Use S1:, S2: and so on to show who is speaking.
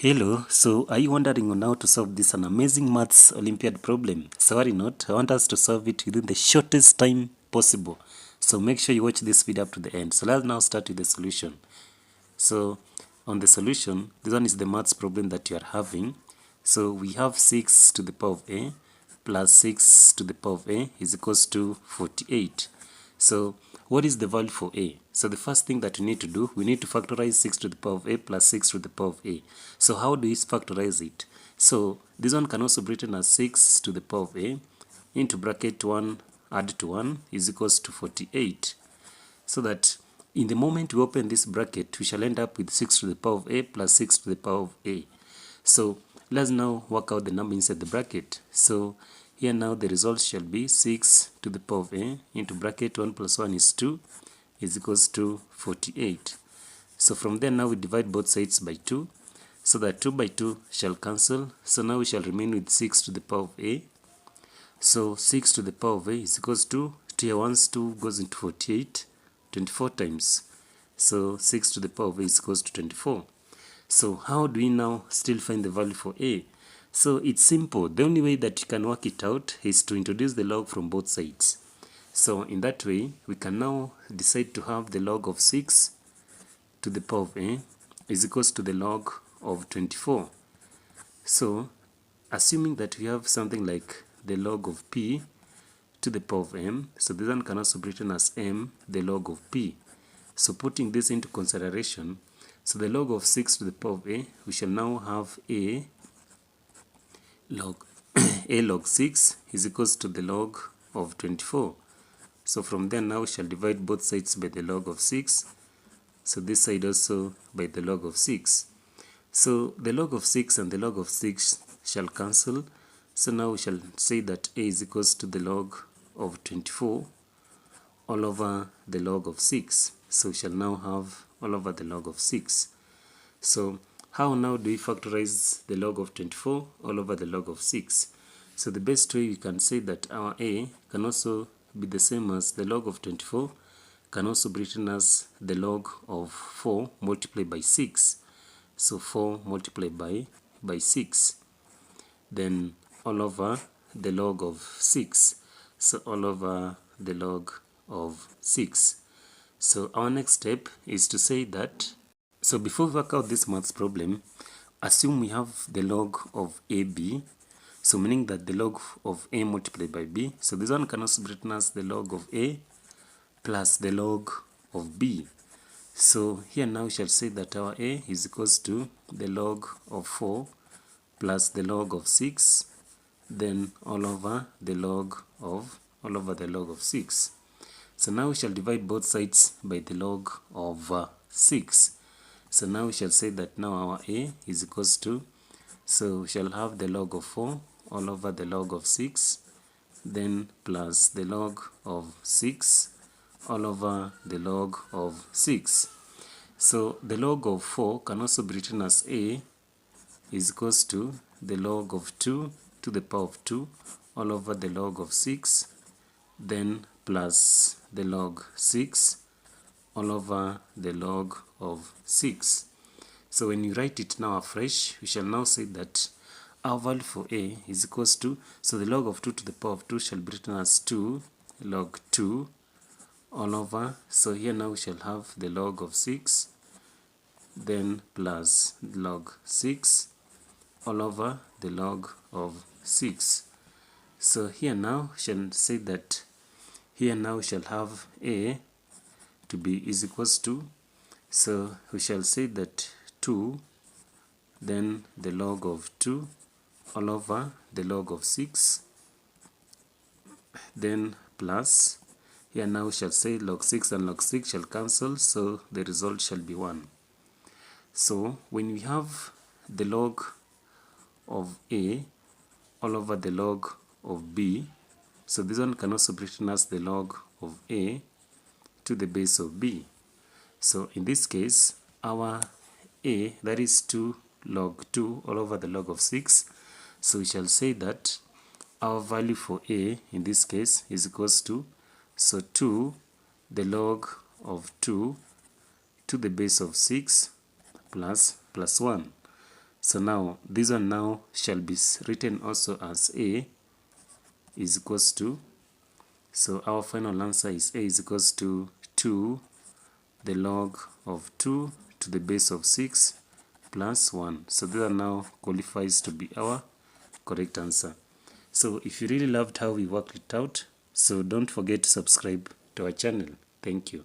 S1: Hello, so are you wondering on how to solve this an amazing maths Olympiad problem? So worry not, I want us to solve it within the shortest time possible. So make sure you watch this video up to the end. So let's now start with the solution. So on the solution, this one is the maths problem that you are having. So we have 6 to the power of a plus 6 to the power of a is equals to 48. So what is the value for a? So the first thing that we need to do, we need to factorize 6 to the power of a plus 6 to the power of a. So how do we factorize it? So this one can also be written as 6 to the power of a into bracket 1 add to 1 is equals to 48. So that in the moment we open this bracket, we shall end up with 6 to the power of a plus 6 to the power of a. So let's now work out the number inside the bracket. So here now the result shall be 6 to the power of a into bracket 1 plus 1 is 2 is equals to 48. So from there now we divide both sides by 2. So that 2 by 2 shall cancel. So now we shall remain with 6 to the power of a. So 6 to the power of a is equals to 2 here once 2 goes into 48, 24 times. So 6 to the power of a is equals to 24. So how do we now still find the value for a? So it's simple. The only way that you can work it out is to introduce the log from both sides. So in that way, we can now decide to have the log of 6 to the power of a is equals to the log of 24. So assuming that we have something like the log of p to the power of m, so this one can also be written as m, the log of p. So putting this into consideration, so the log of 6 to the power of a, we shall now have a log 6 is equals to the log of 24. So from there now we shall divide both sides by the log of 6. So this side also by the log of 6. So the log of 6 and the log of 6 shall cancel. So now we shall say that a is equals to the log of 24 all over the log of 6. So we shall now have all over the log of 6. So how now do we factorize the log of 24 all over the log of 6? So the best way we can say that our a can also be the same as the log of 24 can also be written as the log of 4 multiplied by 6. So 4 multiplied by 6. Then all over the log of 6. So all over the log of 6. So our next step is to say that, so before we work out this maths problem, assume we have the log of AB, so meaning that the log of A multiplied by B, so this one can also be written as the log of A plus the log of B. So here now we shall say that our A is equals to the log of 4 plus the log of 6, then all over the log of 6. So now we shall divide both sides by the log of 6. So now we shall say that now our a is equals to, so we shall have the log of 4 all over the log of 6, then plus the log of 6 all over the log of 6. So the log of 4 can also be written as a is equals to the log of 2 to the power of 2 all over the log of 6, then plus the log 6 all over the log of 6. So when you write it now afresh, we shall now say that our value for a is equals to, so the log of 2 to the power of 2 shall be written as 2 log 2 all over, so here now we shall have the log of 6, then plus log 6 all over the log of 6. So here now we shall say that here now we shall have a to be is equals to, so we shall say that 2 then the log of 2 all over the log of 6, then plus here now we shall say log 6 and log 6 shall cancel, so the result shall be 1. So when we have the log of a all over the log of b, so this one can also be written as the log of a to the base of b. So in this case our a, that is 2 log 2 all over the log of 6, so we shall say that our value for a in this case is equals to, so 2 the log of 2 to the base of 6 plus 1. So now this one now shall be written also as a is equals to, so our final answer is a is equals to 2 the log of 2 to the base of 6 plus 1. So this one now qualifies to be our correct answer. So if you really loved how we worked it out, so don't forget to subscribe to our channel. Thank you.